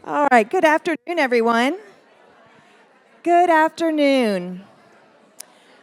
All right, good afternoon, everyone. Good afternoon.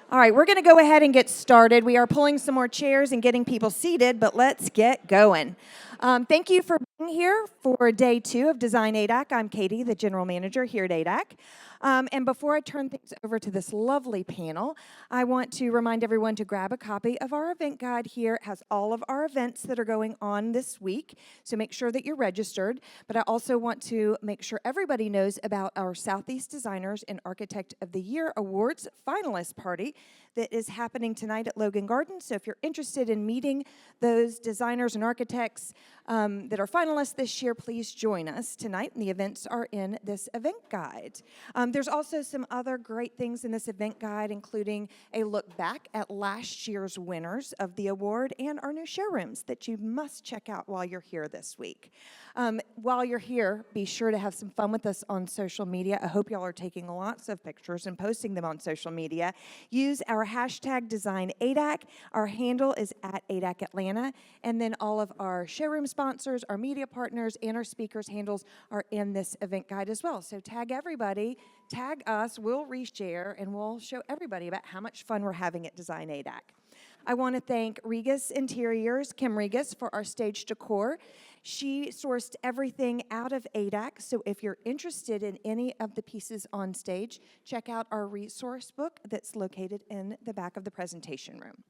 All right, we're going to go ahead and get started. We are pulling some more chairs and getting people seated, but let's get going. Thank you for being here for day 2 of Design ADAC. I'm Katie, the general manager here at ADAC. And before I turn things over to this lovely panel, I want to remind everyone to grab a copy of our event guide here. It has all of our events that are going on this week, so make sure that you're registered. But I also want to make sure everybody knows about our Southeast Designers and Architect of the Year Awards finalist party that is happening tonight at Logan Gardens. So if you're interested in meeting those designers and architects that are finalists this year, please join us tonight, and the events are in this event guide. There's also some other great things in this event guide, including a look back at last year's winners of the award and our new showrooms that you must check out while you're here this week. While you're here, be sure to have some fun with us on social media. I hope y'all are taking lots of pictures and posting them on social media. Use our hashtag DesignADAC. Our handle is at ADAC Atlanta. And then all of our showroom sponsors, our media partners, and our speakers' handles are in this event guide as well. So tag everybody, tag us, we'll reshare, and we'll show everybody about how much fun we're having at Design ADAC. I want to thank Regas Interiors, Kim Regas, for our stage decor. She sourced everything out of ADAC, so if you're interested in any of the pieces on stage, check out our resource book that's located in the back of the presentation room.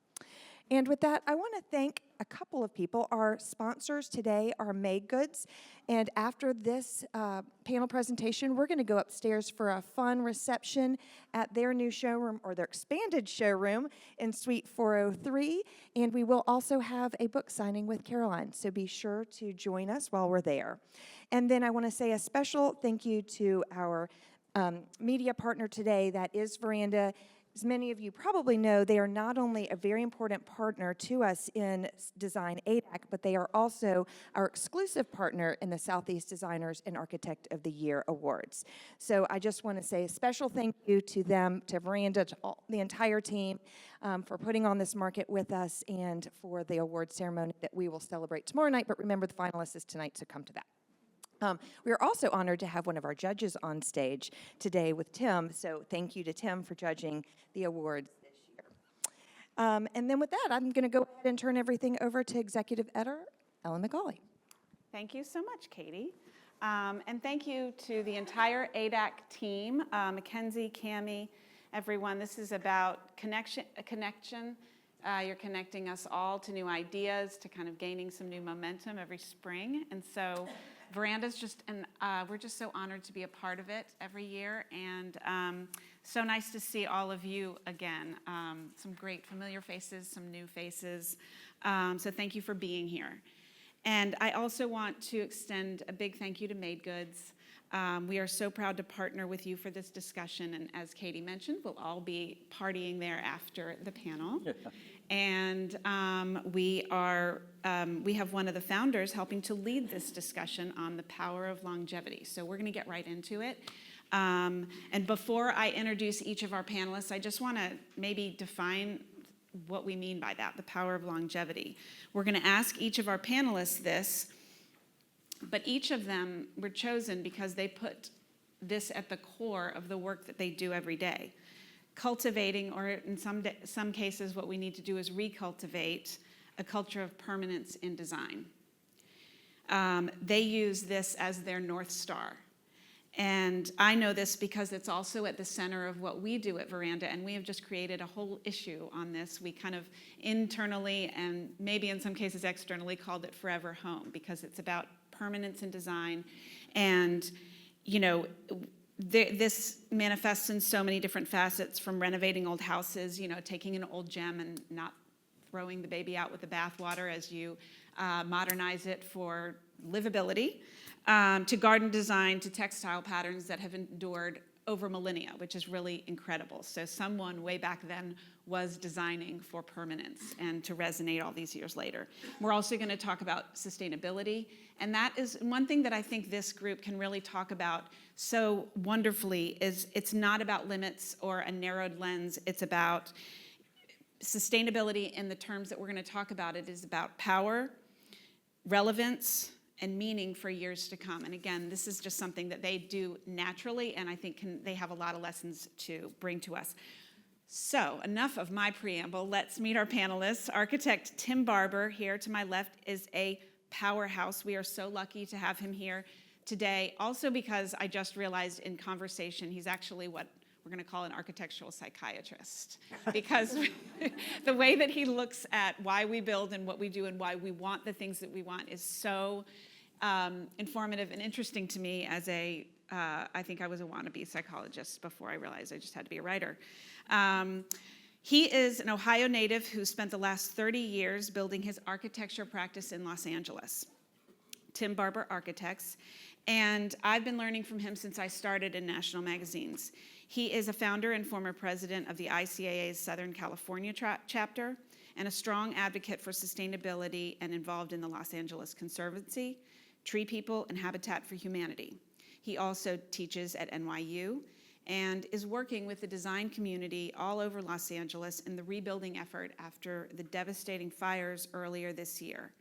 And with that, I want to thank a couple of people. Our sponsors today are Made Goods, and after this panel presentation, we're going to go upstairs for a fun reception at their new showroom, or their expanded showroom, in Suite 403, and we will also have a book signing with Caroline, so be sure to join us while we're there. And then I want to say a special thank you to our media partner today, that is VERANDA. As many of you probably know, they are not only a very important partner to us in Design ADAC, but they are also our exclusive partner in the Southeast Designers and Architect of the Year Awards. So I just want to say a special thank you to them, to VERANDA, to the entire team for putting on this market with us, and for the award ceremony that we will celebrate tomorrow night. But remember, the finalists is tonight, so come to that. We are also honored to have one of our judges on stage today with Tim, so thank you to Tim for judging the awards this year. And then with that, I'm going to go ahead and turn everything over to Executive Editor Ellen McGauley. Thank you so much, Katie. And thank you to the entire ADAC team, Mackenzie, Cammie, everyone. This is about a connection. You're connecting us all to new ideas, to kind of gaining some new momentum every spring. And so VERANDA's we're just so honored to be a part of it every year, and so nice to see all of you again. Some great familiar faces, some new faces, so thank you for being here. And I also want to extend a big thank you to Made Goods. We are so proud to partner with you for this discussion, and as Katie mentioned, we'll all be partying there after the panel. And we have one of the founders helping to lead this discussion on the power of longevity. So we're going to get right into it. And before I introduce each of our panelists, I just want to maybe define what we mean by that, the power of longevity. We're going to ask each of our panelists this, but each of them were chosen because they put this at the core of the work that they do every day. Cultivating, or in some cases what we need to do is recultivate, a culture of permanence in design. They use this as their North Star. And I know this because it's also at the center of what we do at VERANDA, and we have just created a whole issue on this. We kind of internally, and maybe in some cases externally, called it Forever Home, because it's about permanence in design. And, you know, this manifests in so many different facets, from renovating old houses, you know, taking an old gem and not throwing the baby out with the bathwater as you modernize it for livability, to garden design, to textile patterns that have endured over millennia, which is really incredible. So someone way back then was designing for permanence and to resonate all these years later. We're also going to talk about sustainability, and that is one thing that I think this group can really talk about so wonderfully. Is it's not about limits or a narrowed lens. It's about sustainability in the terms that we're going to talk about. It is about power, relevance, and meaning for years to come. And again, this is just something that they do naturally, and I think they have a lot of lessons to bring to us. So enough of my preamble. Let's meet our panelists. Architect Tim Barber, here to my left, is a powerhouse. We are so lucky to have him here today. Also because I just realized in conversation, he's actually what we're going to call an architectural psychiatrist. Because the way that he looks at why we build and what we do and why we want the things that we want is so informative and interesting to me as I think I was a wannabe psychologist before I realized I just had to be a writer. He is an Ohio native who spent the last 30 years building his architecture practice in Los Angeles. Tim Barber Architects. And I've been learning from him since I started in national magazines. He is a founder and former president of the ICAA's Southern California chapter and a strong advocate for sustainability and involved in the Los Angeles Conservancy, Tree People, and Habitat for Humanity. He also teaches at NYU and is working with the design community all over Los Angeles in the rebuilding effort after the devastating fires earlier this year.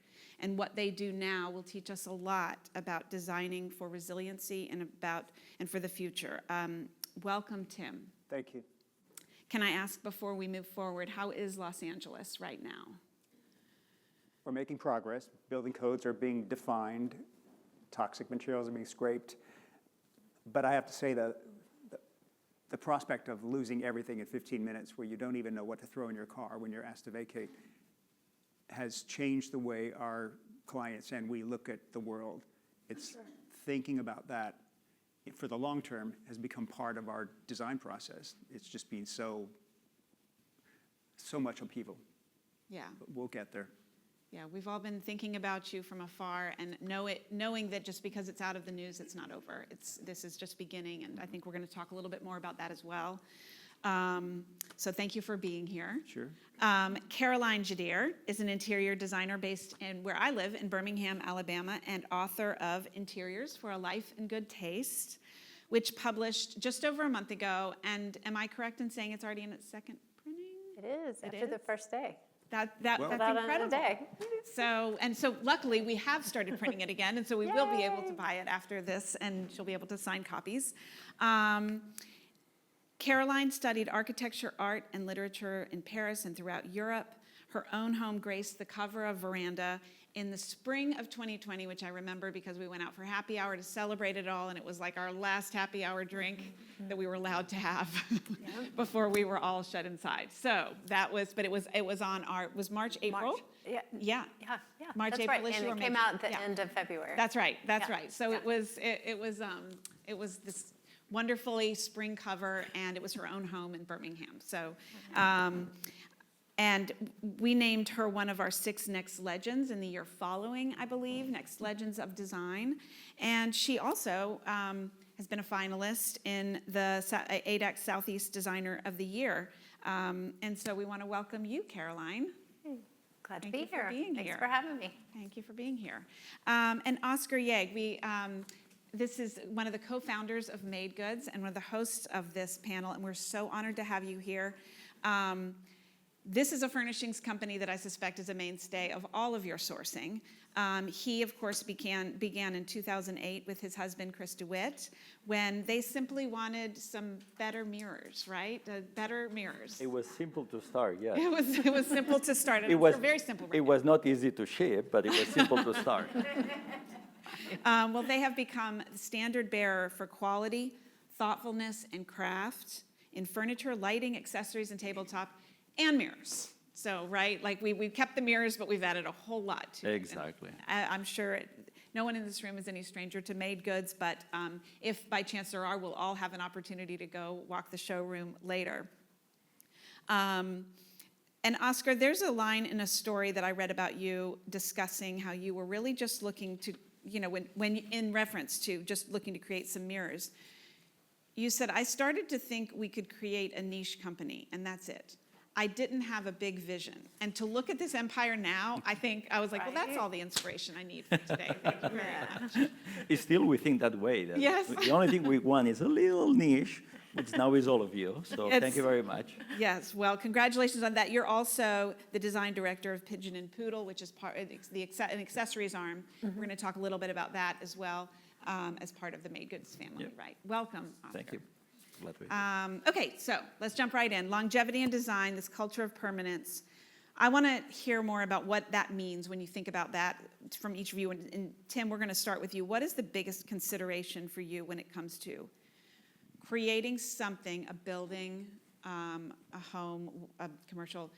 And what they do now will teach us a lot about designing for resiliency and for the future. Welcome, Tim. Thank you. Can I ask before we move forward, how is Los Angeles right now? We're making progress. Building codes are being defined. Toxic materials are being scraped. But I have to say that the prospect of losing everything in 15 minutes where you don't even know what to throw in your car when you're asked to vacate has changed the way our clients and we look at the world. It's thinking about that for the long term has become part of our design process. It's just been so much upheaval. Yeah. But we'll get there. Yeah, we've all been thinking about you from afar and knowing that just because it's out of the news, it's not over. This is just beginning, and I think we're going to talk a little bit more about that as well. So thank you for being here. Sure. Caroline Gidiere is an interior designer based in where I live in Birmingham, Alabama, and author of Interiors for a Life in Good Taste, which published just over a month ago. And am I correct in saying it's already in its second printing? It is, after the first day. That's About incredible. a day. So luckily we have started printing it again, and so we will be able to buy it after this, and she'll be able to sign copies. Caroline studied architecture, art, and literature in Paris and throughout Europe. Her own home graced the cover of Veranda in the spring of 2020, which I remember because we went out for happy hour to celebrate it all, and it was like our last happy hour drink that we were allowed to have before we were all shut inside. So that was, but it was March, April? March. Yeah. March, That's April right. issue. And it came out at the end of February. That's right. That's Yeah. right. So Yeah. it was this wonderfully spring cover, and it was her own home in Birmingham. So, and we named her one of our 6 Next Legends in the year following, I believe, Next Legends of Design. And she also has been a finalist in the ADAC Southeast Designer of the Year. And so we want to welcome you, Caroline. Glad to Thank be you for here. being Thanks here. for having me. Thank you for being here. And Oscar Yague, this is one of the co-founders of Made Goods and one of the hosts of this panel, and we're so honored to have you here. This is a furnishings company that I suspect is a mainstay of all of your sourcing. He, of course, began in 2008 with his husband, Chris DeWitt, when they simply wanted some better mirrors, right? Better mirrors. It was simple to start, yes. It was simple to start. It was very simple. It was not easy to ship, but it was simple to start. Well, they have become the standard bearer for quality, thoughtfulness, and craft in furniture, lighting, accessories, and tabletop, and mirrors. So, right, like we've kept the mirrors, but we've added a whole lot to it. Exactly. And I'm sure no one in this room is any stranger to Made Goods, but if by chance there are, we'll all have an opportunity to go walk the showroom later. And Oscar, there's a line in a story that I read about you discussing how you were really just looking to, when in reference to just looking to create some mirrors. You said, I started to think we could create a niche company, and that's it. I didn't have a big vision. And to look at this empire now, I was like, well, that's all the inspiration I need for today. Thank you very much. Still, we think that way. That Yes. The only thing we want is a little niche, which now is all of you. So thank It's- you very much. Yes, well, congratulations on that. You're also the design director of Pigeon and Poodle, which is part of an accessories arm. We're going to talk a little bit about that as well as part of the Made Goods family, Yep. right? Welcome, Oscar. Thank you. Glad to be here. Okay, so let's jump right in. Longevity and design, this culture of permanence. I want to hear more about what that means when you think about that from each of you. And Tim, we're going to start with you. What is the biggest consideration for you when it comes to creating something, a building, a home, a commercial,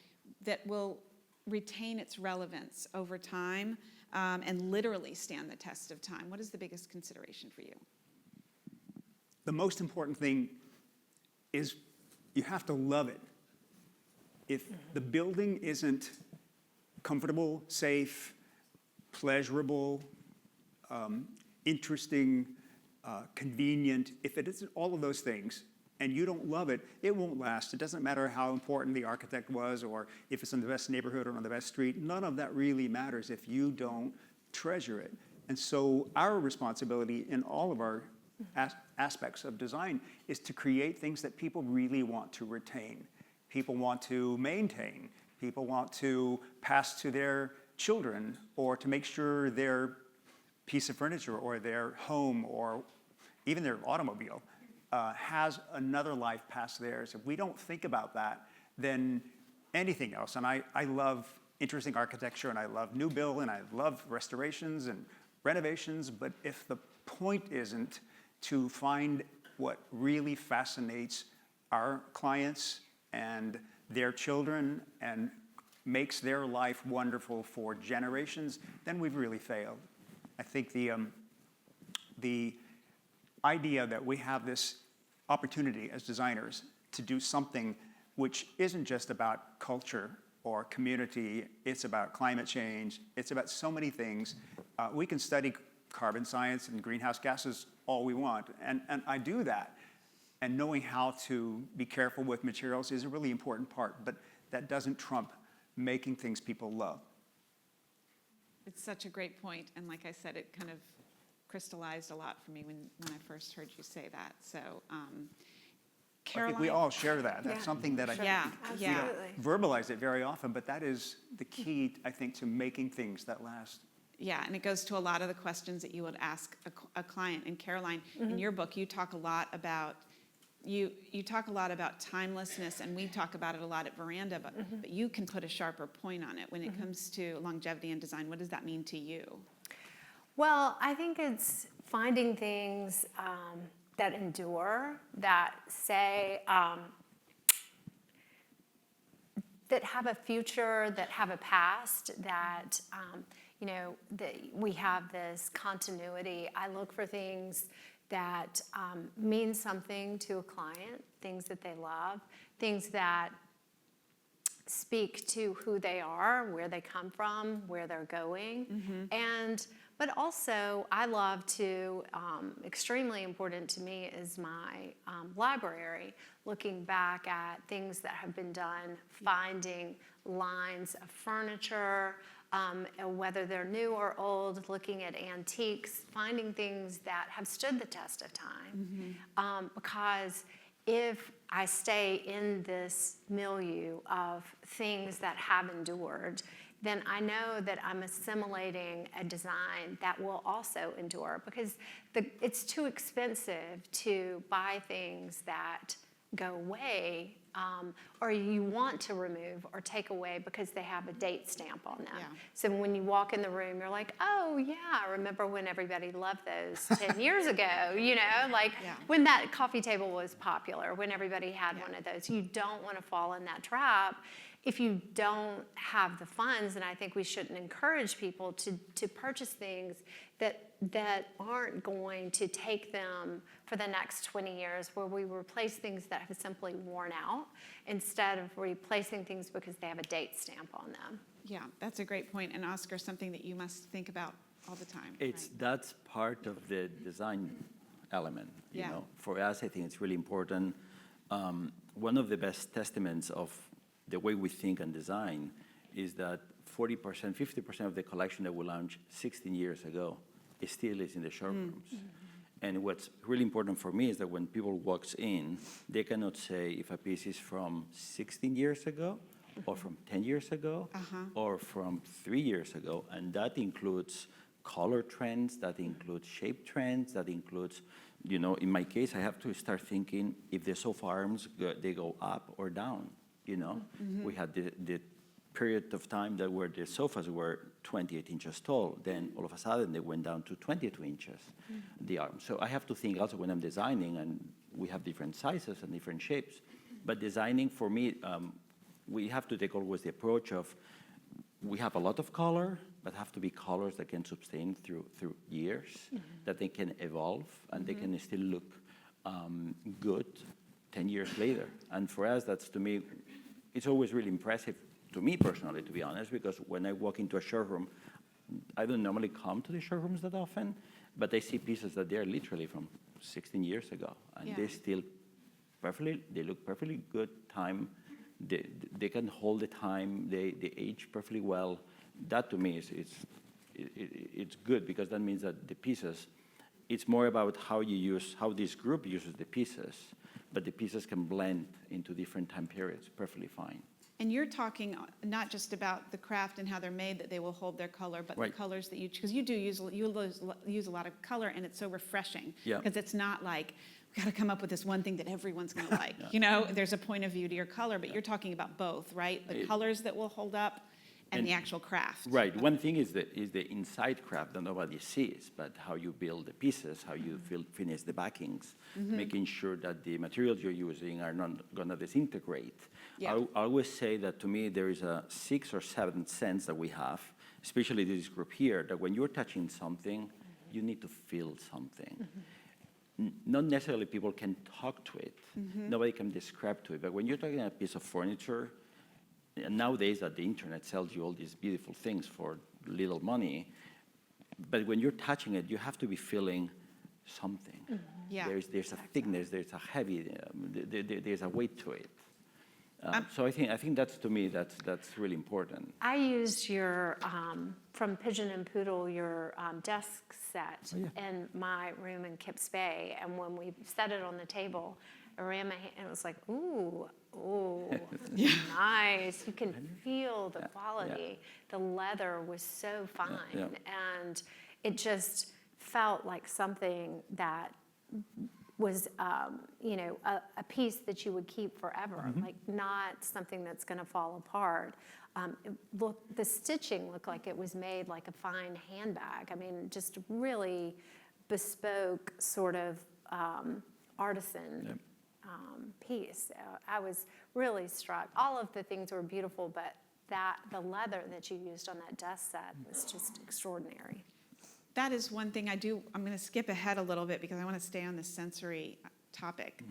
that will retain its relevance over time and literally stand the test of time? What is the biggest consideration for you? The most important thing is you have to love it. If the building isn't comfortable, safe, pleasurable, interesting, convenient, if it isn't all of those things and you don't love it, it won't last. It doesn't matter how important the architect was or if it's in the best neighborhood or on the best street. None of that really matters if you don't treasure it. And so our responsibility in all of our aspects of design is to create things that people really want to retain. People want to maintain. People want to pass to their children or to make sure their piece of furniture or their home or even their automobile has another life past theirs. If we don't think about that, then anything else, and I love interesting architecture and I love new build and I love restorations and renovations, but if the point isn't to find what really fascinates our clients and their children and makes their life wonderful for generations, then we've really failed. I think the idea that we have this opportunity as designers to do something which isn't just about culture or community, it's about climate change, it's about so many things. We can study carbon science and greenhouse gases all we want, and I do that. And knowing how to be careful with materials is a really important part, but that doesn't trump making things people love. It's such a great point, and like I said, it kind of crystallized a lot for me when I first heard you say that. So, I Caroline? think we all share that. That's something that I think Yeah, we yeah. don't verbalize it very often, but that is the key, I think, to making things that last. Yeah, and it goes to a lot of the questions that you would ask a client. And Caroline, in your book, you talk a lot about you talk a lot about timelessness, and we talk about it a lot at Veranda, but you can put a sharper point on it when it comes to longevity and design. What does that mean to you? Well, I think it's finding things that endure, that say, that have a future, that have a past, that, that we have this continuity. I look for things that mean something to a client, things that they love, things that speak to who they are, where they come from, where they're going. But also, I love to, extremely important to me is my library, looking back at things that have been done, finding lines of furniture, whether they're new or old, looking at antiques, finding things that have stood the test of time. Because if I stay in this milieu of things that have endured, then I know that I'm assimilating a design that will also endure, because it's too expensive to buy things that go away or you want to remove or take away because they have a date stamp on them. Yeah. So when you walk in the room, you're like, oh yeah, I remember when everybody loved those 10 years ago, when that coffee table was popular, when everybody had one of those. You don't want to fall in that trap if you don't have the funds, and I think we shouldn't encourage people to purchase things that aren't going to take them for the next 20 years, where we replace things that have simply worn out instead of replacing things because they have a date stamp on them. Yeah, that's a great point. And Oscar, something that you must think about all the time. That's part of the design element. Yeah. For us, I think it's really important. One of the best testaments of the way we think and design is that 40%, 50% of the collection that we launched 16 years ago still is in the showrooms. And what's really important for me is that when people walks in, they cannot say if a piece is from 16 years ago, or from 10 years ago, or from 3 years ago. And that includes color trends, that includes shape trends, that includes, you know, in my case, I have to start thinking if the sofa arms, they go up or down, you know? We had the period of time that where the sofas were 28 inches tall, then all of a sudden they went down to 22 inches, the arm. So I have to think also when I'm designing, and we have different sizes and different shapes, but designing for me, we have to take always the approach of, we have a lot of color, but have to be colors that can sustain through years, that they can evolve, and they can still look good 10 years later. And for us, that's, to me, it's always really impressive, to me personally, to be honest, because when I walk into a showroom, I don't normally come to the showrooms that often, but I see pieces that they're literally from 16 years ago, and they still they look perfectly good time. They can hold the time, they age perfectly well. That to me it's good, because that means that the pieces, it's more about how this group uses the pieces, but the pieces can blend into different time periods perfectly fine. And you're talking not just about the craft and how they're made, that they will hold their color, but the colors that you, because you do use a lot of color, and it's so refreshing. Because it's not like, we got to come up with this one thing that everyone's going to like. You know, there's a point of view to your color, but you're talking about both, right? The colors that will hold up and the actual craft. Right. One thing is the inside craft that nobody sees, but how you build the pieces, how you finish the backings, making sure that the materials you're using are not going to disintegrate. I always say that, to me, there is a 6th or 7th sense that we have, especially this group here, that when you're touching something, you need to feel something. Not necessarily people can talk to it. Nobody can describe to it. But when you're talking about a piece of furniture, and nowadays that the internet sells you all these beautiful things for little money, but when you're touching it, you have to be feeling something. There's a thickness, there's a heavy, there's a weight to it. So I think that's, to me, that's really important. I used your, from Pigeon and Poodle, your desk set in my room in Kips Bay. And when we set it on the table, I ran my hand, and it was like, ooh, nice. You can feel the quality. The leather was so fine. And it just felt like something that was, you know, a piece that you would keep forever, like not something that's going to fall apart. The stitching looked like it was made like a fine handbag. I mean, just really bespoke sort of artisan piece. I was really struck. All of the things were beautiful, but the leather that you used on that desk set was just extraordinary. That is one thing I do. I'm going to skip ahead a little bit because I want to stay on the sensory topic,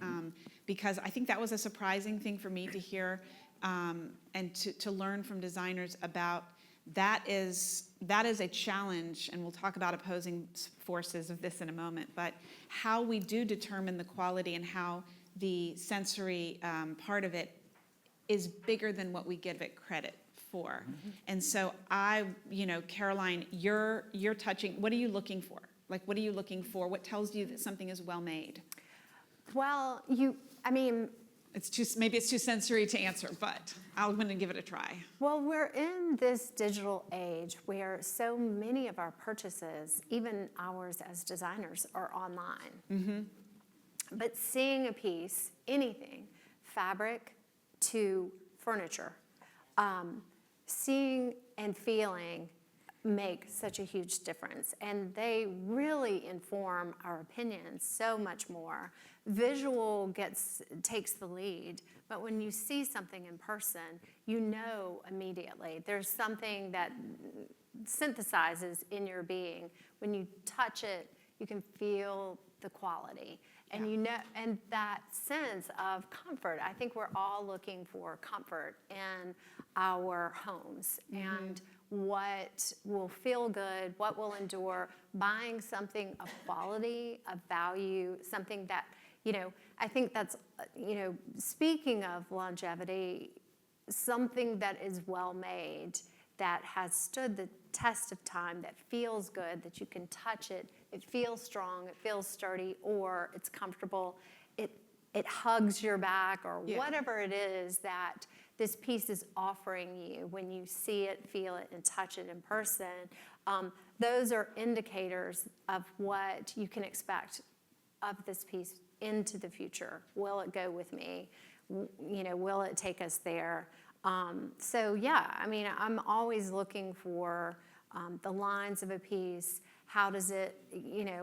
because I think that was a surprising thing for me to hear and to learn from designers about. That is a challenge, and we'll talk about opposing forces of this in a moment, but how we do determine the quality and how the sensory part of it is bigger than what we give it credit for. And so Caroline, you're touching, what are you looking for? Like, what are you looking for? What tells you that something is well made? Well, maybe it's too sensory to answer, but I'm going to give it a try. Well, we're in this digital age where so many of our purchases, even ours as designers, are online. But seeing a piece, anything, fabric to furniture, seeing and feeling make such a huge difference, and they really inform our opinions so much more. Visual takes the lead, but when you see something in person, you know immediately. There's something that synthesizes in your being. When you touch it, you can feel the quality. And you know, and that sense of comfort. I think we're all looking for comfort in our homes, and what will feel good, what will endure. Buying something of quality, of value, something that, I think that's, speaking of longevity, something that is well made, that has stood the test of time, that feels good, that you can touch it, it feels strong, it feels sturdy, or it's comfortable, it hugs your back, or whatever it is that this piece is offering you when you see it, feel it, and touch it in person. Those are indicators of what you can expect of this piece into the future. Will it go with me? Will it take us there? So yeah, I mean, I'm always looking for the lines of a piece. How does it,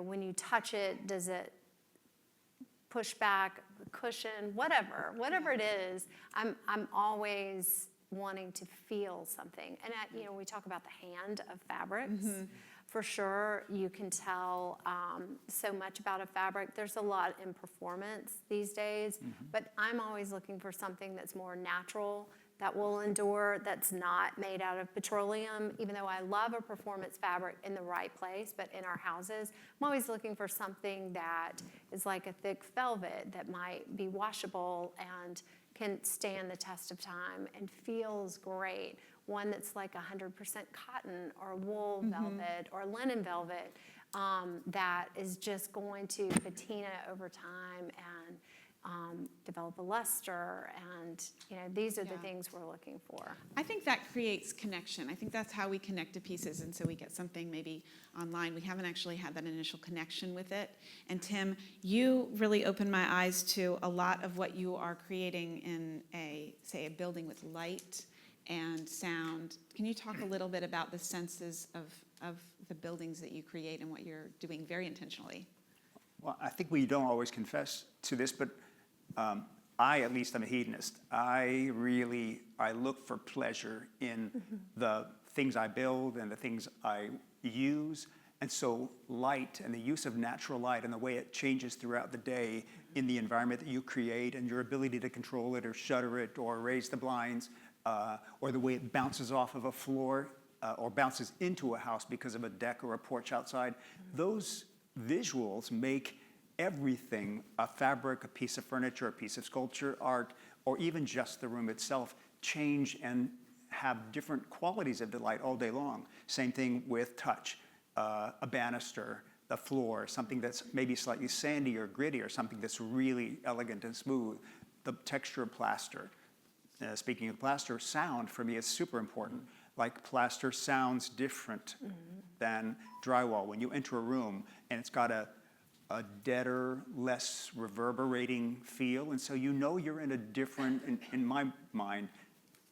when you touch it, does it push back, cushion, whatever it is, I'm always wanting to feel something. And we talk about the hand of fabrics. For sure, you can tell so much about a fabric. There's a lot in performance these days, but I'm always looking for something that's more natural, that will endure, that's not made out of petroleum. Even though I love a performance fabric in the right place, but in our houses, I'm always looking for something that is like a thick velvet that might be washable and can stand the test of time and feels great. One that's like 100% cotton or wool velvet or linen velvet that is just going to patina over time and develop a luster, and these are the things we're looking for. I think that creates connection. I think that's how we connect to pieces, and so we get something maybe online. We haven't actually had that initial connection with it. And Tim, you really opened my eyes to a lot of what you are creating in a building with light and sound. Can you talk a little bit about the senses of the buildings that you create and what you're doing very intentionally? Well, I think we don't always confess to this, but I, at least, I'm a hedonist. I look for pleasure in the things I build and the things I use. And so light and the use of natural light and the way it changes throughout the day in the environment that you create and your ability to control it or shutter it or raise the blinds or the way it bounces off of a floor or bounces into a house because of a deck or a porch outside, those visuals make everything, a fabric, a piece of furniture, a piece of sculpture, art, or even just the room itself, change and have different qualities of delight all day long. Same thing with touch, a banister, the floor, something that's maybe slightly sandy or gritty, or something that's really elegant and smooth, the texture of plaster. Speaking of plaster, sound for me is super important. Like plaster sounds different than drywall. When you enter a room and it's got a deader, less reverberating feel, and so you're in a different, in my mind,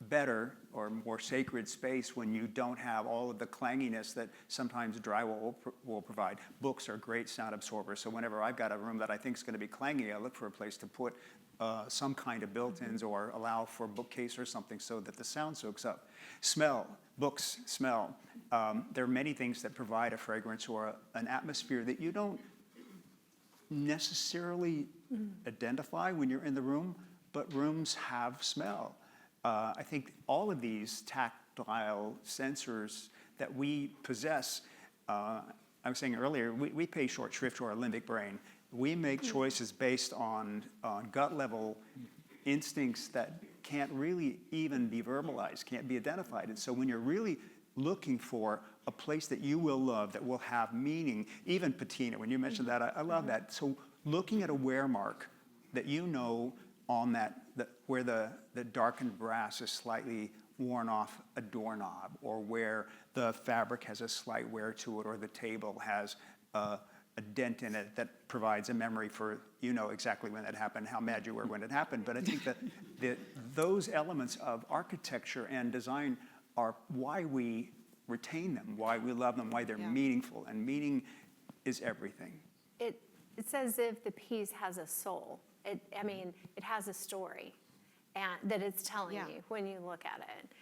better or more sacred space when you don't have all of the clanginess that sometimes drywall will provide. Books are great sound absorbers, so whenever I've got a room that I think is going to be clangy, I look for a place to put some kind of built-ins or allow for a bookcase or something so that the sound soaks up. Smell, books smell. There are many things that provide a fragrance or an atmosphere that you don't necessarily identify when you're in the room, but rooms have smell. I think all of these tactile sensors that we possess, I was saying earlier, we pay short shrift to our limbic brain. We make choices based on gut level instincts that can't really even be verbalized, can't be identified. And so when you're really looking for a place that you will love, that will have meaning, even patina, when you mentioned that, I love that. So looking at a wear mark that on where the darkened brass is slightly worn off a doorknob, or where the fabric has a slight wear to it, or the table has a dent in it that provides a memory for exactly when that happened, how mad you were when it happened. But I think that those elements of architecture and design are why we retain them, why we love them, why they're meaningful, and meaning is everything. It's as if the piece has a soul. It has a story that it's telling you when you look at it.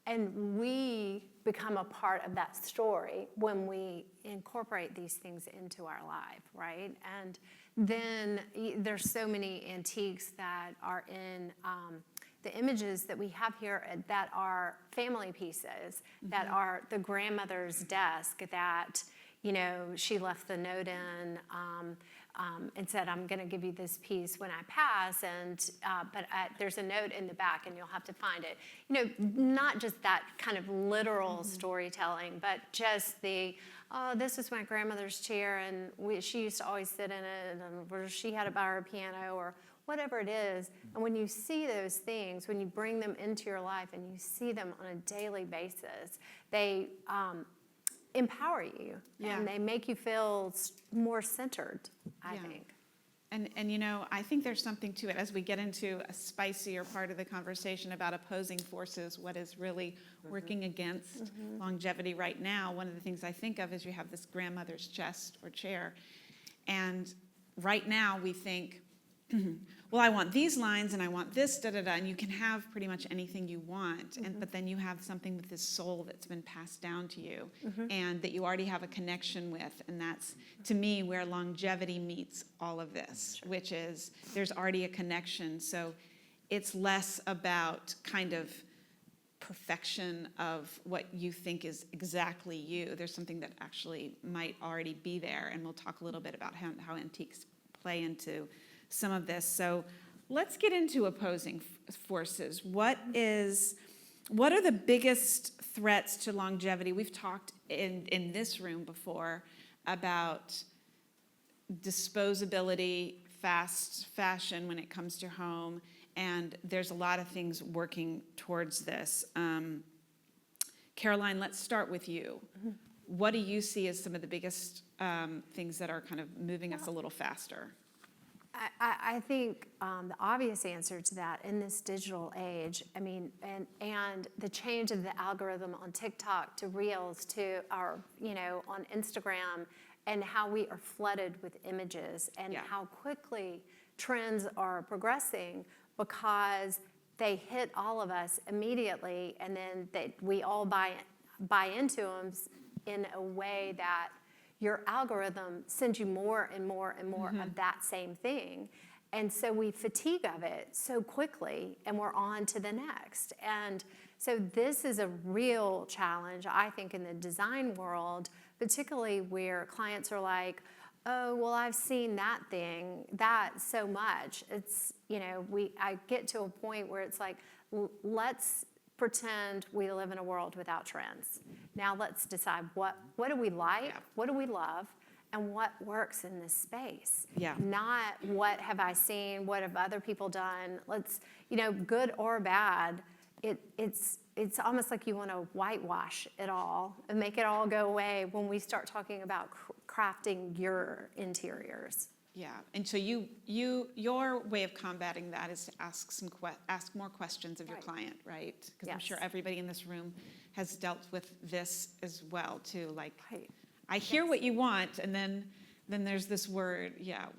And we become a part of that story when we incorporate these things into our life, right? And then there's so many antiques that are in the images that we have here that are family pieces, that are the grandmother's desk that she left the note in. and said, I'm going to give you this piece when I pass, but there's a note in the back, and you'll have to find it. You know, not just that kind of literal storytelling, but just this is my grandmother's chair, and she used to always sit in it, or she had it by her piano, or whatever it is. And when you see those things, when you bring them into your life and you see them on a daily basis, they empower you, and they make you feel more centered, I think. And you know, I think there's something to it as we get into a spicier part of the conversation about opposing forces, what is really working against longevity right now. One of the things I think of is you have this grandmother's chest or chair, and right now we think, well, I want these lines and I want this, and you can have pretty much anything you want, but then you have something with this soul that's been passed down to you and that you already have a connection with, and that's, to me, where longevity meets all of this, which is there's already a connection. So it's less about kind of perfection of what you think is exactly you. There's something that actually might already be there, and we'll talk a little bit about how antiques play into some of this. So let's get into opposing forces. What are the biggest threats to longevity? We've talked in this room before about disposability, fast fashion when it comes to home, and there's a lot of things working towards this. Caroline, let's start with you. What do you see as some of the biggest things that are kind of moving us a little faster? I think the obvious answer to that in this digital age, I mean, and the change of the algorithm on TikTok to Reels to our, on Instagram, and how we are flooded with images, and how quickly trends are progressing because they hit all of us immediately, and then we all buy into them in a way that your algorithm sends you more and more and more of that same thing. And so we fatigue of it so quickly, and we're on to the next. And so this is a real challenge, I think, in the design world, particularly where clients are like, oh, well, I've seen that thing, that so much. It's, I get to a point where it's like, let's pretend we live in a world without trends. Now let's decide what do we like, what do we love, and what works in this space. Not what have I seen, what have other people done. Let's, good or bad, it's almost like you want to whitewash it all and make it all go away when we start talking about crafting your interiors. Yeah, and so your way of combating that is to ask more questions of your client, right? Because I'm sure everybody in this room has dealt with this as well, too. Like, I hear what you want, and then there's this word,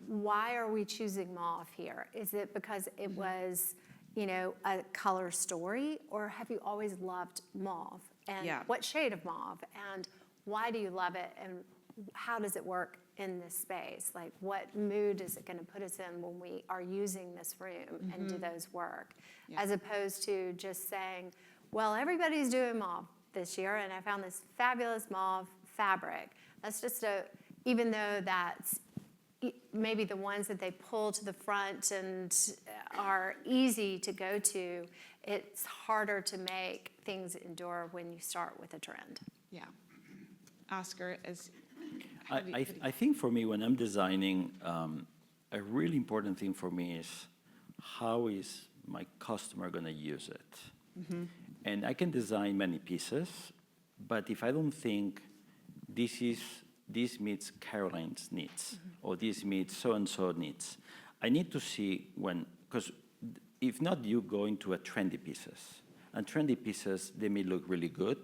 Why are we choosing mauve here? Is it because it was, a color story, or have you always loved mauve? And what shade of mauve? And why do you love it? And how does it work in this space? Like, what mood is it going to put us in when we are using this room, and do those work? As opposed to just saying, well, everybody's doing mauve this year, and I found this fabulous mauve fabric. That's just even though that's maybe the ones that they pull to the front and are easy to go to, it's harder to make things endure when you start with a trend. Yeah. Oscar, I think for me, when I'm designing, a really important thing for me is how is my customer going to use it? And I can design many pieces, but if I don't think this meets Caroline's needs, or this meets so-and-so needs, I need to see because if not, you go into a trendy pieces. And trendy pieces, they may look really good.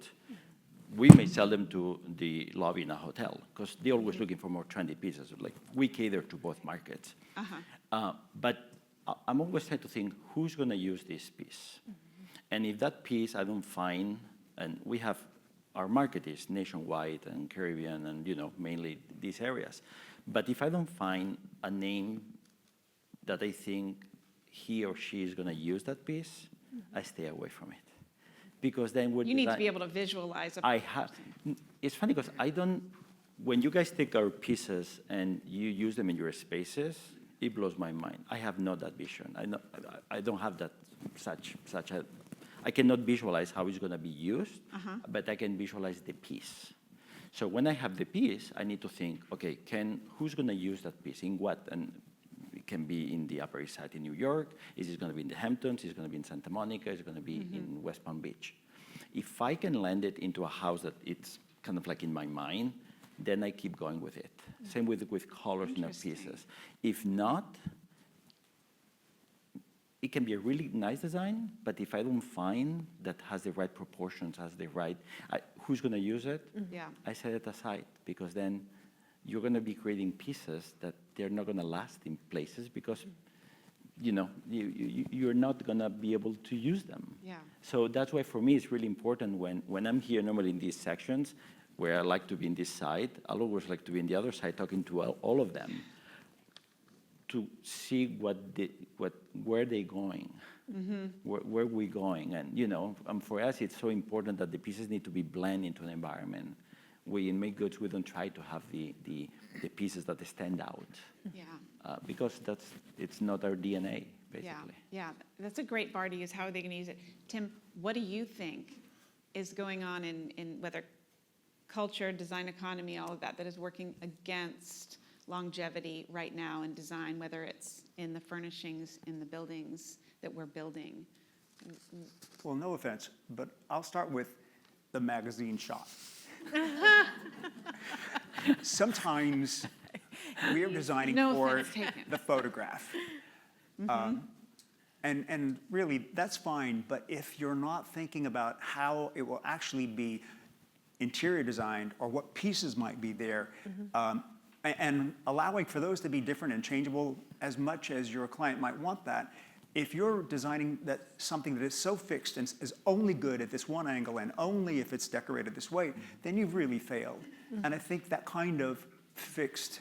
We may sell them to the lobby in a hotel because they're always looking for more trendy pieces. Like, we cater to both markets. But I'm always trying to think, who's going to use this piece? And if that piece I don't find, and we have, our market is nationwide and Caribbean and, mainly these areas. But if I don't find a name that I think he or she is going to use that piece, I stay away from it. Because then you need to be able to visualize. It's funny because when you guys take our pieces and you use them in your spaces, it blows my mind. I have not that vision. I don't have that such a. I cannot visualize how it's going to be used, but I can visualize the piece. So when I have the piece, I need to think, okay, who's going to use that piece in what? And it can be in the Upper East Side in New York. Is it going to be in the Hamptons? Is it going to be in Santa Monica? Is it going to be in West Palm Beach? If I can land it into a house that it's kind of like in my mind, then I keep going with it. Same with colors in our pieces. If not, it can be a really nice design, but if I don't find that has the right proportions, has the right, who's going to use it? Yeah. I set it aside, because then you're going to be creating pieces that they're not going to last in places, because you're not going to be able to use them. Yeah. So that's why for me it's really important when I'm here normally in these sections, where I like to be in this side, I'll always like to be in the other side talking to all of them, to see where they're going, where we're going. And for us, it's so important that the pieces need to be blended into an environment. We in Make Goods, we don't try to have the pieces that stand out. Yeah. Because it's not our DNA, basically. Yeah, that's a great bar to use. How are they going to use it? Tim, what do you think is going on in whether culture, design economy, all of that is working against longevity right now in design, whether it's in the furnishings, in the buildings that we're building? Well, no offense, but I'll start with the magazine shot. Sometimes we are designing No for offense taken. the photograph. And really, that's fine, but if you're not thinking about how it will actually be interior designed or what pieces might be there, and allowing for those to be different and changeable as much as your client might want that, if you're designing something that is so fixed and is only good at this one angle and only if it's decorated this way, then you've really failed. And I think that kind of fixed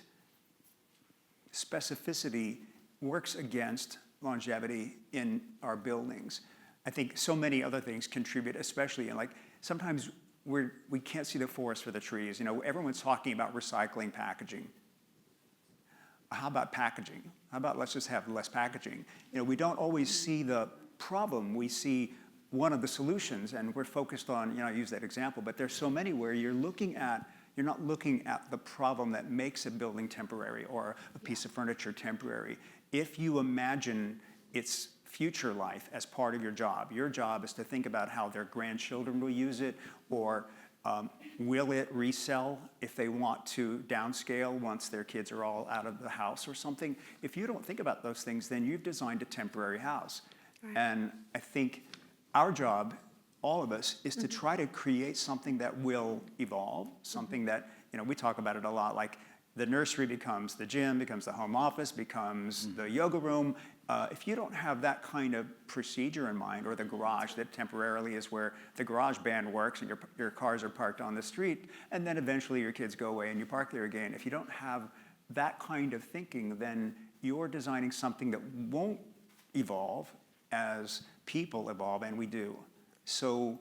specificity works against longevity in our buildings. I think so many other things contribute, especially in sometimes we can't see the forest for the trees. Everyone's talking about recycling packaging. How about packaging? How about let's just have less packaging? We don't always see the problem. We see one of the solutions, and we're focused on, I use that example, but there's so many where you're not looking at the problem that makes a building temporary or a piece of furniture temporary. If you imagine its future life as part of your job is to think about how their grandchildren will use it, or will it resell if they want to downscale once their kids are all out of the house or something. If you don't think about those things, then you've designed a temporary house. Right. And I think our job, all of us, is to try to create something that will evolve, something that, we talk about it a lot, like the nursery becomes the gym, becomes the home office, becomes the yoga room. If you don't have that kind of procedure in mind, or the garage that temporarily is where the garage band works and your cars are parked on the street, and then eventually your kids go away and you park there again. If you don't have that kind of thinking, then you're designing something that won't evolve as people evolve, and we do. So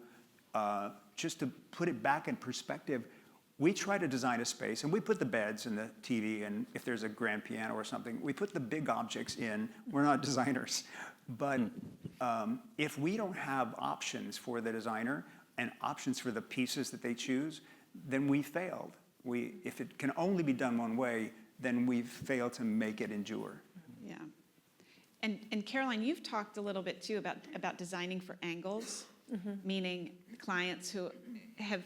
just to put it back in perspective, we try to design a space, and we put the beds and the TV, and if there's a grand piano or something, we put the big objects in. We're not designers. But if we don't have options for the designer and options for the pieces that they choose, then we failed. If it can only be done one way, then we've failed to make it endure. Yeah. And Caroline, you've talked a little bit too about designing for angles, meaning clients who have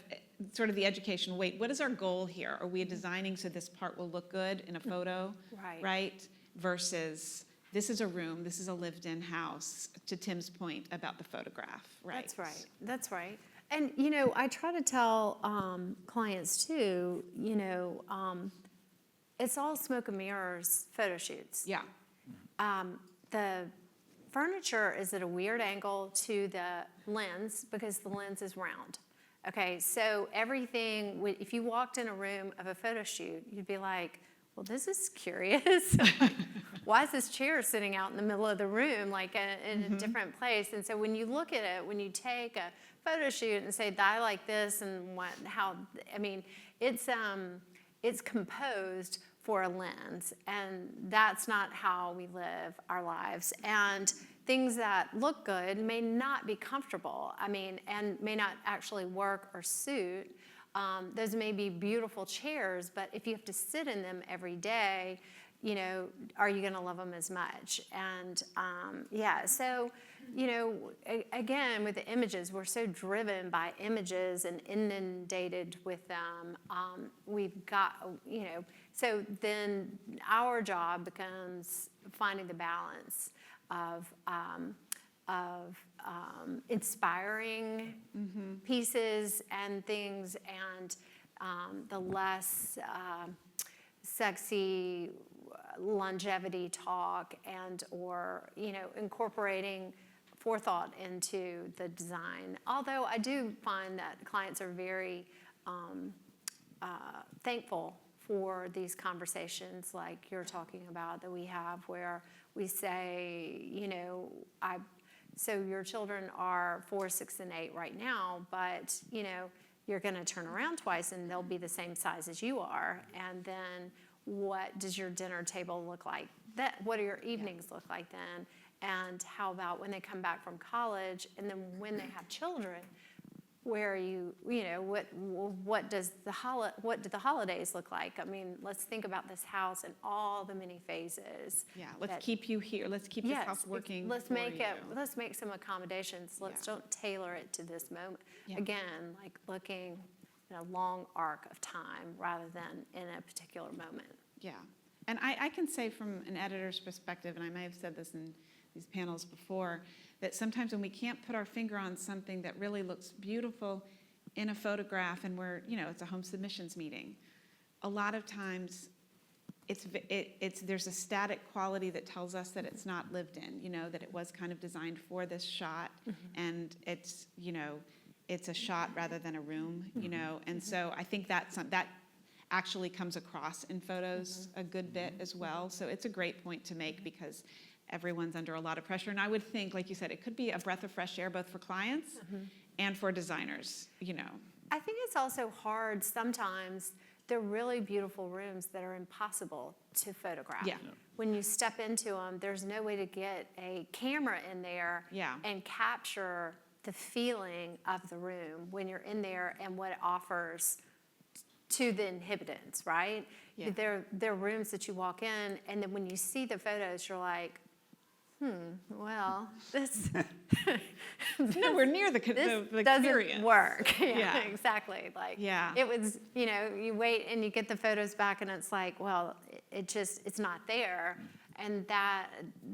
sort of the education, wait, what is our goal here? Are we designing so this part will look good in a photo, right? Versus this is a room, this is a lived-in house, to Tim's point about the photograph, right? That's right. And, I try to tell clients too, it's all smoke and mirrors photo shoots. Yeah. The furniture is at a weird angle to the lens because the lens is round. Okay, so everything, if you walked in a room of a photo shoot, you'd be like, well, this is curious. Why is this chair sitting out in the middle of the room, like in a different place? And so when you look at it, when you take a photo shoot and say, I like this and it's composed for a lens, and that's not how we live our lives. And things that look good may not be comfortable, and may not actually work or suit. Those may be beautiful chairs, but if you have to sit in them every day, are you going to love them as much? And so, again, with the images, we're so driven by images and inundated with them. We've got, so then our job becomes finding the balance of inspiring pieces and things, and the less sexy longevity talk, and or incorporating forethought into the design. Although I do find that clients are very thankful for these conversations like you're talking about that we have, where we say, so your children are 4, 6, and 8 right now, but you're going to turn around twice and they'll be the same size as you are. And then what does your dinner table look like? What do your evenings look like then? And how about when they come back from college, and then when they have children, where what do the holidays look like? Let's think about this house and all the many phases. Yeah, let's keep you here. Let's keep this house working. Let's make some accommodations. Don't tailor it to this moment. Yeah. Again, like looking in a long arc of time rather than in a particular moment. Yeah, and I can say from an editor's perspective, and I may have said this in these panels before, that sometimes when we can't put our finger on something that really looks beautiful in a photograph, and it's a home submissions meeting, a lot of times there's a static quality that tells us that it's not lived in, that it was kind of designed for this shot, and it's a shot rather than a room, and so I think that actually comes across in photos a good bit as well. So it's a great point to make, because everyone's under a lot of pressure. And I would think, like you said, it could be a breath of fresh air both for clients and for designers, I think it's also hard sometimes. They're really beautiful rooms that are impossible to photograph. Yeah. When you step into them, there's no way to get a camera in there and capture the feeling of the room when you're in there and what it offers to the inhabitants, right? Yeah. They're rooms that you walk in, and then when you see the photos, you're like, well, this nowhere near the this experience. doesn't work. Yeah. Exactly. Like, Yeah. it was, you wait and you get the photos back, and it's like, well, it's not there. And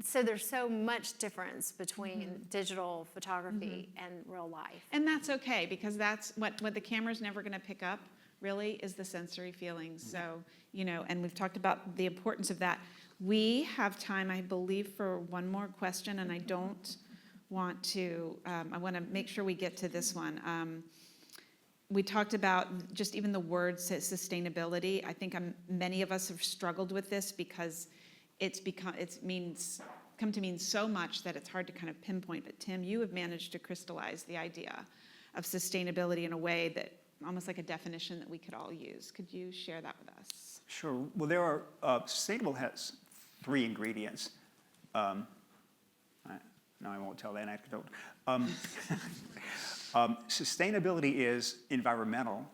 so there's so much difference between digital photography and real life. And that's okay, because that's what the camera's never going to pick up, really, is the sensory feelings. So, and we've talked about the importance of that. We have time, I believe, for one more question, and I don't want to, I want to make sure we get to this one. We talked about just even the word sustainability. I think many of us have struggled with this because it's come to mean so much that it's hard to kind of pinpoint. But Tim, you have managed to crystallize the idea of sustainability in a way that almost like a definition that we could all use. Could you share that with us? Sure. Well, there are, sustainable has 3 ingredients. No, I won't tell that anecdote. Sustainability is environmental,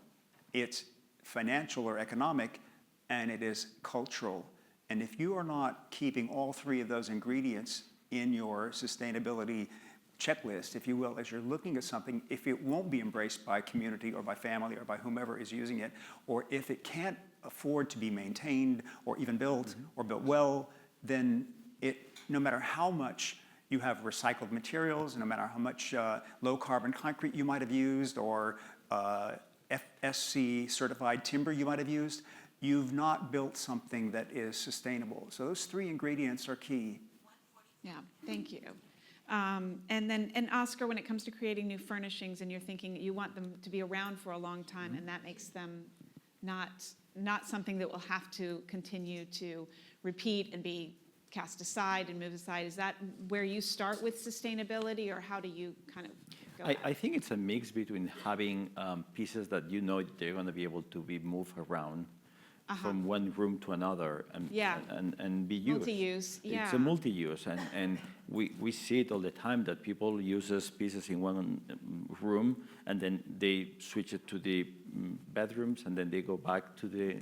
it's financial or economic, and it is cultural. And if you are not keeping all 3 of those ingredients in your sustainability checklist, if you will, as you're looking at something, if it won't be embraced by community or by family or by whomever is using it, or if it can't afford to be maintained or even built or built well, then no matter how much you have recycled materials, no matter how much low carbon concrete you might have used or FSC certified timber you might have used, you've not built something that is sustainable. So those 3 ingredients are key. Yeah, thank you. And Oscar, when it comes to creating new furnishings, and you're thinking you want them to be around for a long time, and that makes them not something that will have to continue to repeat and be cast aside and moved aside, is that where you start with sustainability, or how do you kind of go? I think it's a mix between having pieces that they're going to be able to be moved around, from one room to another and, Yeah. and be used. Multi-use, yeah. It's a multi-use, and we see it all the time that people uses pieces in one room, and then they switch it to the bedrooms, and then they go back to the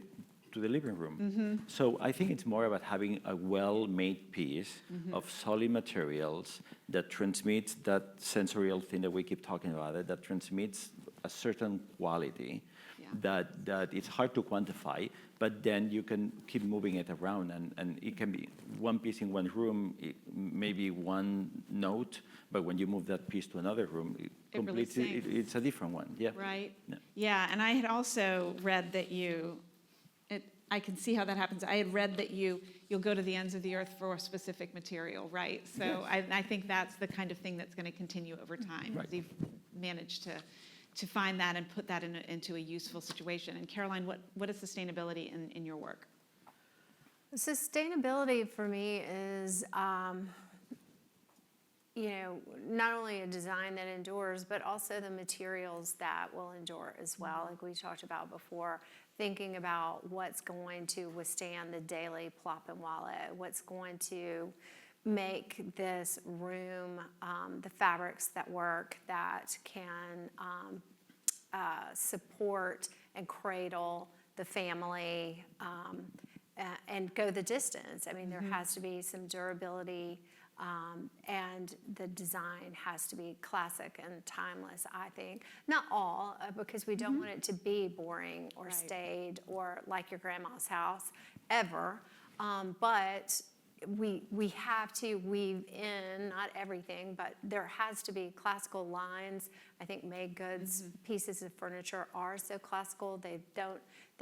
living room. So I think it's more about having a well-made piece of solid materials that transmits that sensorial thing that we keep talking about, that transmits a certain quality that it's hard to quantify, but then you can keep moving it around, and it can be one piece in one room, maybe one note, but when you move that piece to another room, really syncs. it's a different one. Yeah. Right? Yeah. Yeah, and I had also read that I can see how that happens. I had read that you'll go to the ends of the earth for a specific material, right? So I think that's the kind of thing that's going to continue over time. Right. You've managed to find that and put that into a useful situation. And Caroline, what is sustainability in your work? Sustainability for me is, not only a design that endures, but also the materials that will endure as well, like we talked about before, thinking about what's going to withstand the daily plop and wallow, what's going to make this room, the fabrics that work, that can support and cradle the family and go the distance. I mean, there has to be some durability, and the design has to be classic and timeless, I think. Not all, because we don't want it to be boring or staid or like your grandma's house ever, but we have to weave in, not everything, but there has to be classical lines. I think made goods pieces of furniture are so classical. They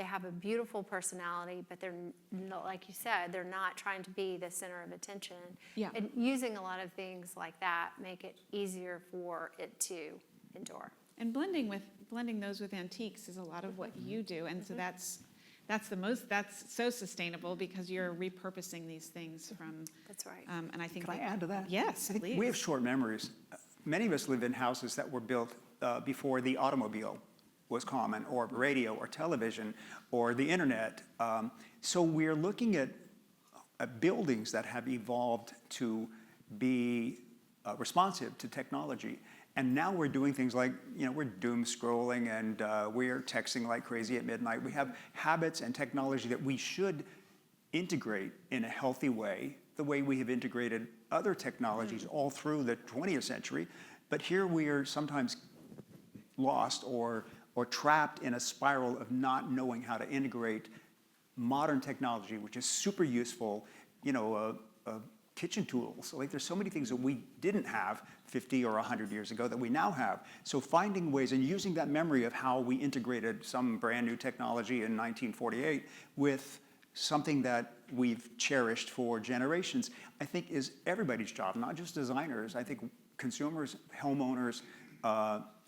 have a beautiful personality, but they're not, like you said, they're not trying to be the center of attention. Yeah. And using a lot of things like that make it easier for it to endure. And blending those with antiques is a lot of what you do, and so that's so sustainable because you're repurposing these things from. That's right. And I think. Can I add to that? Yes, I think please. we have short memories. Many of us live in houses that were built before the automobile was common, or radio, or television, or the internet. So we're looking at buildings that have evolved to be responsive to technology. And now we're doing things like, we're doom scrolling, and we're texting like crazy at midnight. We have habits and technology that we should integrate in a healthy way, the way we have integrated other technologies all through the 20th century. But here we are sometimes lost or trapped in a spiral of not knowing how to integrate modern technology, which is super useful, kitchen tools. Like, there's so many things that we didn't have 50 or 100 years ago that we now have. So finding ways and using that memory of how we integrated some brand new technology in 1948 with something that we've cherished for generations, I think is everybody's job, not just designers. I think consumers, homeowners,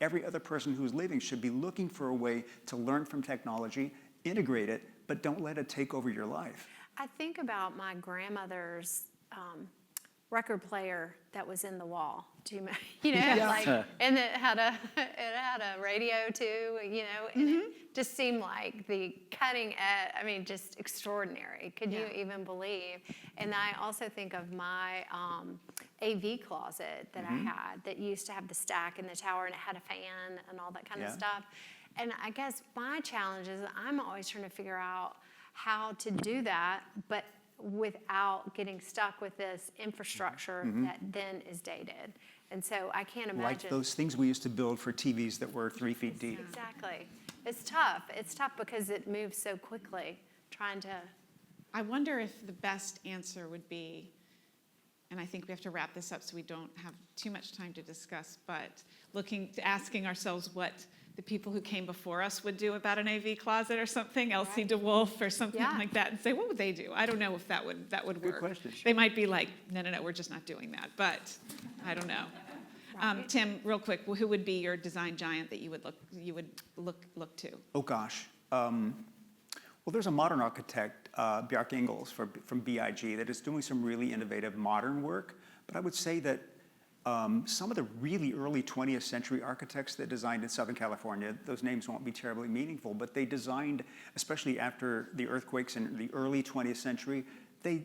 every other person who's living should be looking for a way to learn from technology, integrate it, but don't let it take over your life. I think about my grandmother's record player that was in the wall. Do you know, like, and it had a radio too, and it just seemed like the cutting edge. I mean, just extraordinary. Could you even believe? And I also think of my AV closet that I had that used to have the stack in the tower, and it had a fan and all that kind of stuff. And I guess my challenge is I'm always trying to figure out how to do that, but without getting stuck with this infrastructure that then is dated. And so I can't imagine. Like those things we used to build for TVs that were 3 feet deep. Exactly. It's tough. It's tough because it moves so quickly, trying to. I wonder if the best answer would be, and I think we have to wrap this up so we don't have too much time to discuss, but asking ourselves what the people who came before us would do about an AV closet or something, Elsie DeWolf or something like that, and say, what would they do? I don't know if that would work. Good question. They might be like, no, we're just not doing that, but I don't know. Tim, real quick, who would be your design giant that you would look to? Oh gosh. Well, there's a modern architect, Bjarke Ingels from BIG, that is doing some really innovative modern work. But I would say that Some of the really early 20th century architects that designed in Southern California, those names won't be terribly meaningful, but they designed, especially after the earthquakes in the early 20th century, they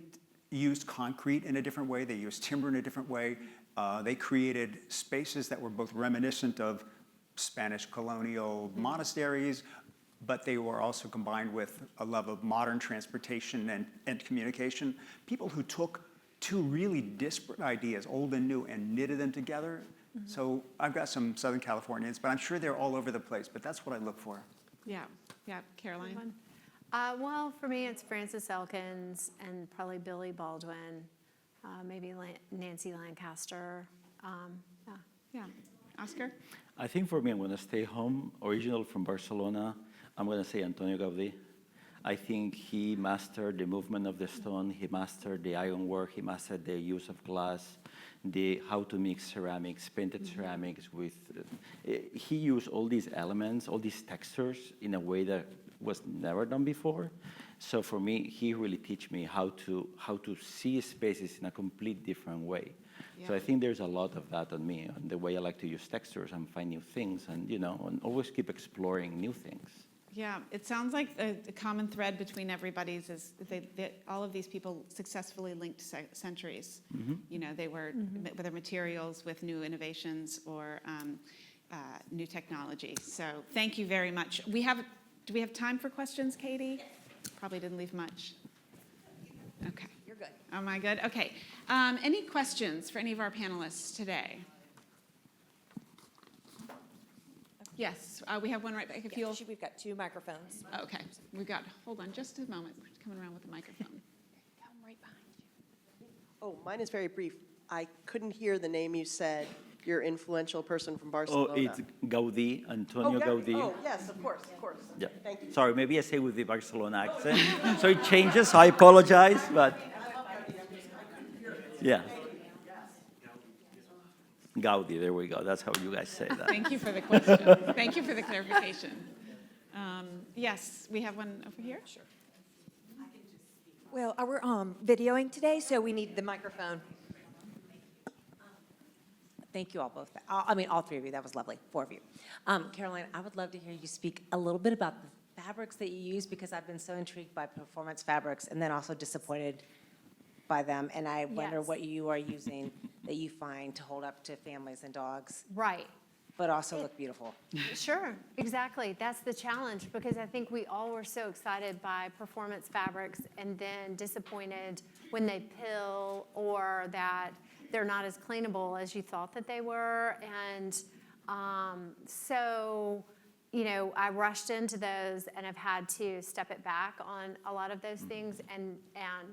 used concrete in a different way, they used timber in a different way. They created spaces that were both reminiscent of Spanish colonial monasteries, but they were also combined with a love of modern transportation and communication. People who took two really disparate ideas, old and new, and knitted them together. So I've got some Southern Californians, but I'm sure they're all over the place, but that's what I look for. Yeah, yeah, Caroline? Well, for me, it's Francis Elkins and probably Billy Baldwin, maybe Nancy Lancaster. Yeah. Oscar? I think for me, I'm going to stay home. Original from Barcelona, I'm going to say Antonio Gaudí. I think he mastered the movement of the stone, he mastered the ironwork, he mastered the use of glass, how to mix ceramics, painted ceramics with, he used all these elements, all these textures in a way that was never done before. So for me, he really teach me how to see spaces in a complete different way. So I think there's a lot of that on me, on the way I like to use textures and find new things, and and always keep exploring new things. Yeah, it sounds like the common thread between everybody's is that all of these people successfully linked centuries. They were, whether materials with new innovations or new technology. So thank you very much. Do we have time for questions, Katie? Probably didn't leave much. Okay. You're good. Am I good? Okay. Any questions for any of our panelists today? Yes, we have one right back. If you'll. We've got 2 microphones. Okay, hold on just a moment. We're coming around with the microphone. Come right behind you. Oh, mine is very brief. I couldn't hear the name you said, your influential person from Barcelona. Oh, it's Gaudí, Antonio Gaudí. Oh, yes, of course. Yeah. Thank you. Sorry, maybe I say with the Barcelona accent. So it changes, so I apologize, but yeah. Gaudí, there we go. That's how you guys say that. Thank you for the question. Thank you for the clarification. Yes, we have one over here. Sure. Well, we're videoing today, so we need the microphone. Thank you all both. All 3 of you. That was lovely. 4 of you. Caroline, I would love to hear you speak a little bit about the fabrics that you use, because I've been so intrigued by performance fabrics and then also disappointed by them. And I wonder Yes. what you are using that you find to hold up to families and dogs, Right. but also look beautiful. Sure, exactly. That's the challenge, because I think we all were so excited by performance fabrics and then disappointed when they pill or that they're not as cleanable as you thought that they were. And so, I rushed into those and have had to step it back on a lot of those things. And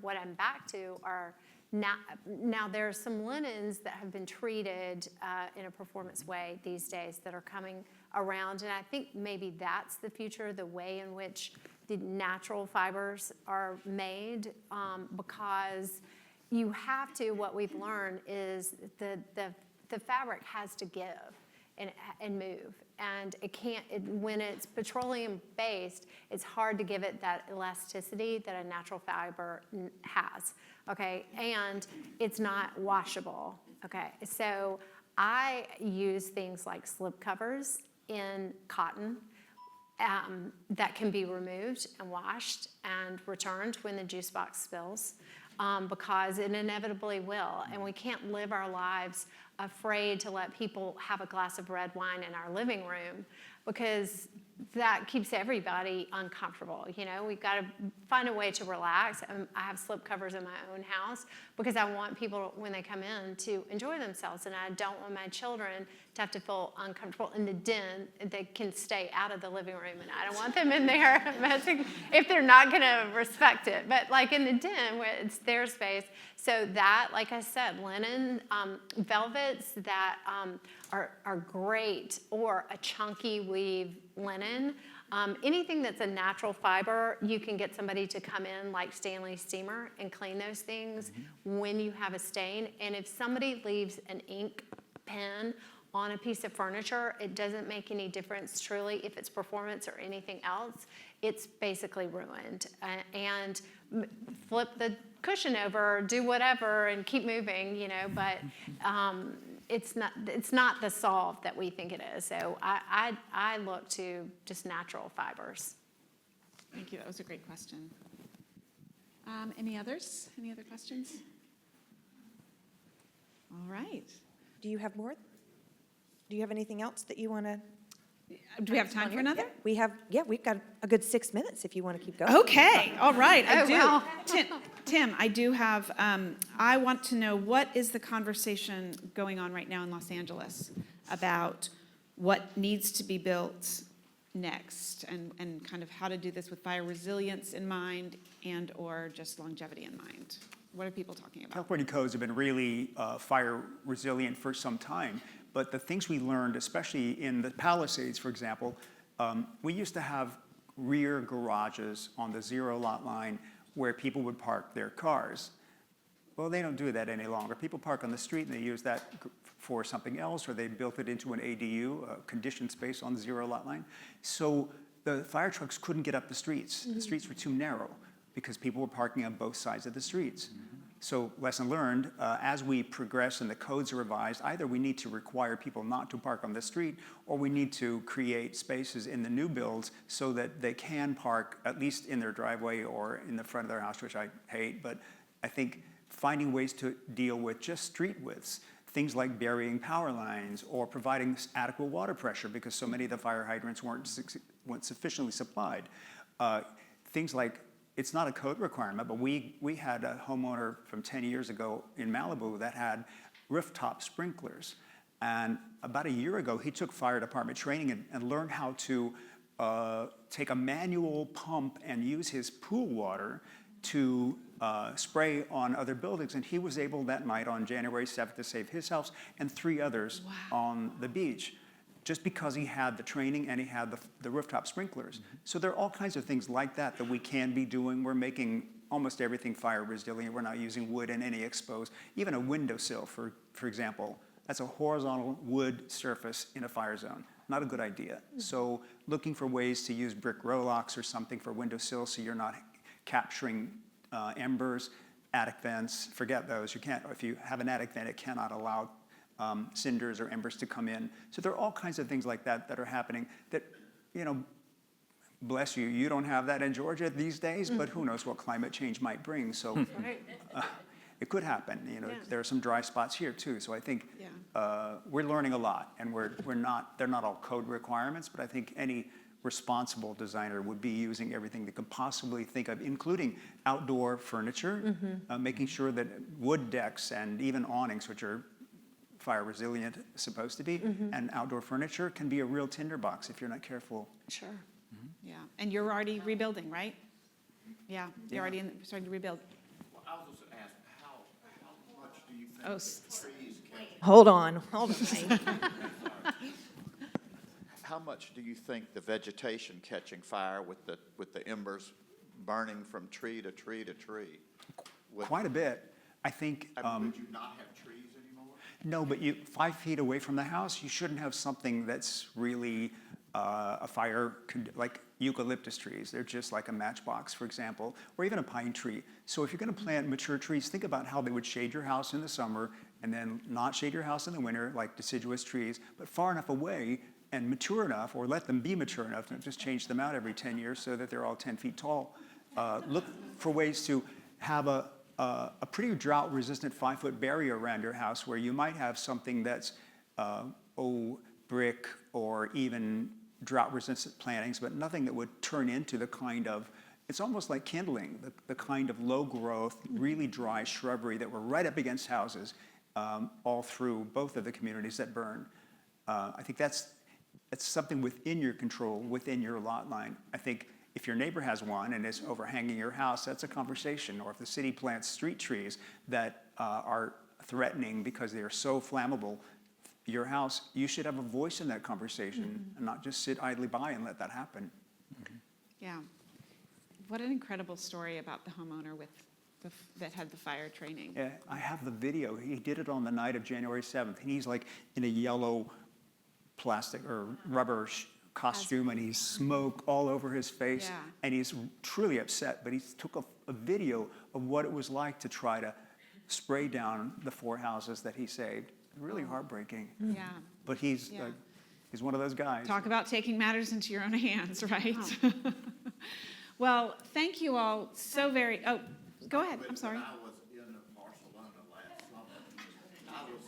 what I'm back to are now there's some linens that have been treated in a performance way these days that are coming around. And I think maybe that's the future, the way in which the natural fibers are made, because you have to, what we've learned is the fabric has to give and move. And it can't, when it's petroleum based, it's hard to give it that elasticity that a natural fiber has, okay? And it's not washable, okay? So I use things like slip covers in cotton that can be removed and washed and returned when the juice box spills. Because it inevitably will. And we can't live our lives afraid to let people have a glass of red wine in our living room, because that keeps everybody uncomfortable. We've got to find a way to relax. I have slip covers in my own house because I want people, when they come in, to enjoy themselves. And I don't want my children to have to feel uncomfortable in the den. They can stay out of the living room, and I don't want them in there messing if they're not going to respect it. But like in the den, where it's their space. So that, like I said, linen, velvets that are great, or a chunky weave linen. Anything that's a natural fiber, you can get somebody to come in like Stanley Steamer and clean those things when you have a stain. And if somebody leaves an ink pen on a piece of furniture, it doesn't make any difference truly if it's performance or anything else. It's basically ruined. And flip the cushion over, do whatever, and keep moving, but it's not the solve that we think it is. So I look to just natural fibers. Thank you, that was a great question. Any others? Any other questions? All right. Do you have more? Do you have anything else that you want to? Do we have time for another? We've got a good 6 minutes if you want to keep going. Okay, all right, I Oh, do. wow. Tim, I do have, I want to know, what is the conversation going on right now in Los Angeles about what needs to be built next, and kind of how to do this with fire resilience in mind and/or just longevity in mind? What are people talking about? California codes have been really fire resilient for some time, but the things we learned, especially in the Palisades, for example, we used to have rear garages on the zero lot line where people would park their cars. Well, they don't do that any longer. People park on the street and they use that for something else, or they built it into an ADU, a conditioned space on the zero lot line. So the fire trucks couldn't get up the streets. The streets were too narrow because people were parking on both sides of the streets. So lesson learned, as we progress and the codes are revised, either we need to require people not to park on the street, or we need to create spaces in the new builds so that they can park at least in their driveway or in the front of their house, which I hate. But I think finding ways to deal with just street widths, things like burying power lines or providing adequate water pressure because so many of the fire hydrants weren't sufficiently supplied. Things like, it's not a code requirement, but we had a homeowner from 10 years ago in Malibu that had rooftop sprinklers. And about a year ago, he took fire department training and learned how to take a manual pump and use his pool water to spray on other buildings. And he was able that night on January 7th to save his house and 3 others on the beach, just because he had the training and he had the rooftop sprinklers. So there are all kinds of things like that that we can be doing. We're making almost everything fire resilient. We're not using wood in any exposed, even a windowsill, for example. That's a horizontal wood surface in a fire zone. Not a good idea. So looking for ways to use brick rowlocks or something for windowsills so you're not capturing embers. Attic vents, forget those. You can't, if you have an attic vent, it cannot allow cinders or embers to come in. So there are all kinds of things like that that are happening that, bless you, you don't have that in Georgia these days, but who knows what climate change might bring. So it could happen. There are some dry spots here too. So I think we're learning a lot, and they're not all code requirements, but I think any responsible designer would be using everything they could possibly think of, including outdoor furniture, making sure that wood decks and even awnings, which are fire resilient supposed to be, and outdoor furniture can be a real tinderbox if you're not careful. Sure. Yeah, and you're already rebuilding, right? Yeah, you're already starting to rebuild. Well, I was just asked, how much do you think trees can, Hold on. how much do you think the vegetation catching fire with the embers burning from tree to tree to tree? Quite a bit. I think. Would you not have trees anymore? No, but 5 feet away from the house, you shouldn't have something that's really a fire, like eucalyptus trees. They're just like a matchbox, for example, or even a pine tree. So if you're going to plant mature trees, think about how they would shade your house in the summer and then not shade your house in the winter, like deciduous trees, but far enough away and mature enough, or let them be mature enough, and just change them out every 10 years so that they're all 10 feet tall. Look for ways to have a pretty drought-resistant 5-foot barrier around your house where you might have something that's, brick or even drought-resistant plantings, but nothing that would turn into the kind of, it's almost like kindling, the kind of low-growth, really dry shrubbery that were right up against houses all through both of the communities that burn. I think that's something within your control, within your lot line. I think if your neighbor has one and is overhanging your house, that's a conversation. Or if the city plants street trees that are threatening because they are so flammable, your house, you should have a voice in that conversation and not just sit idly by and let that happen. Yeah. What an incredible story about the homeowner that had the fire training. Yeah, I have the video. He did it on the night of January 7th. And he's like in a yellow plastic or rubber costume, and he's smoke all over his face, and he's truly upset. But he took a video of what it was like to try to spray down the 4 houses that he saved. really heartbreaking. Yeah. But he's Yeah. he's one of those guys. Talk about taking matters into your own hands, right? Well, thank you all so very, oh, go ahead, I'm sorry. When I was in Barcelona last summer, I was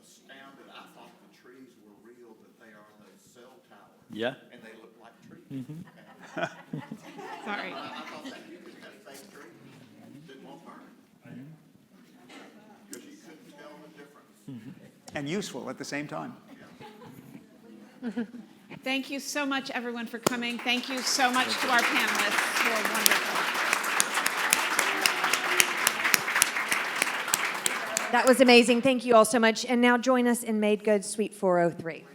astounded. I thought the trees were real, but they are those cell towers. Yeah. And they look like trees. Sorry. I thought that you could have fake trees that won't burn. Because you couldn't tell the difference. And useful at the same time. Thank you so much, everyone, for coming. Thank you so much to our panelists who are wonderful. That was amazing. Thank you all so much. And now join us in Made Good Suite 403.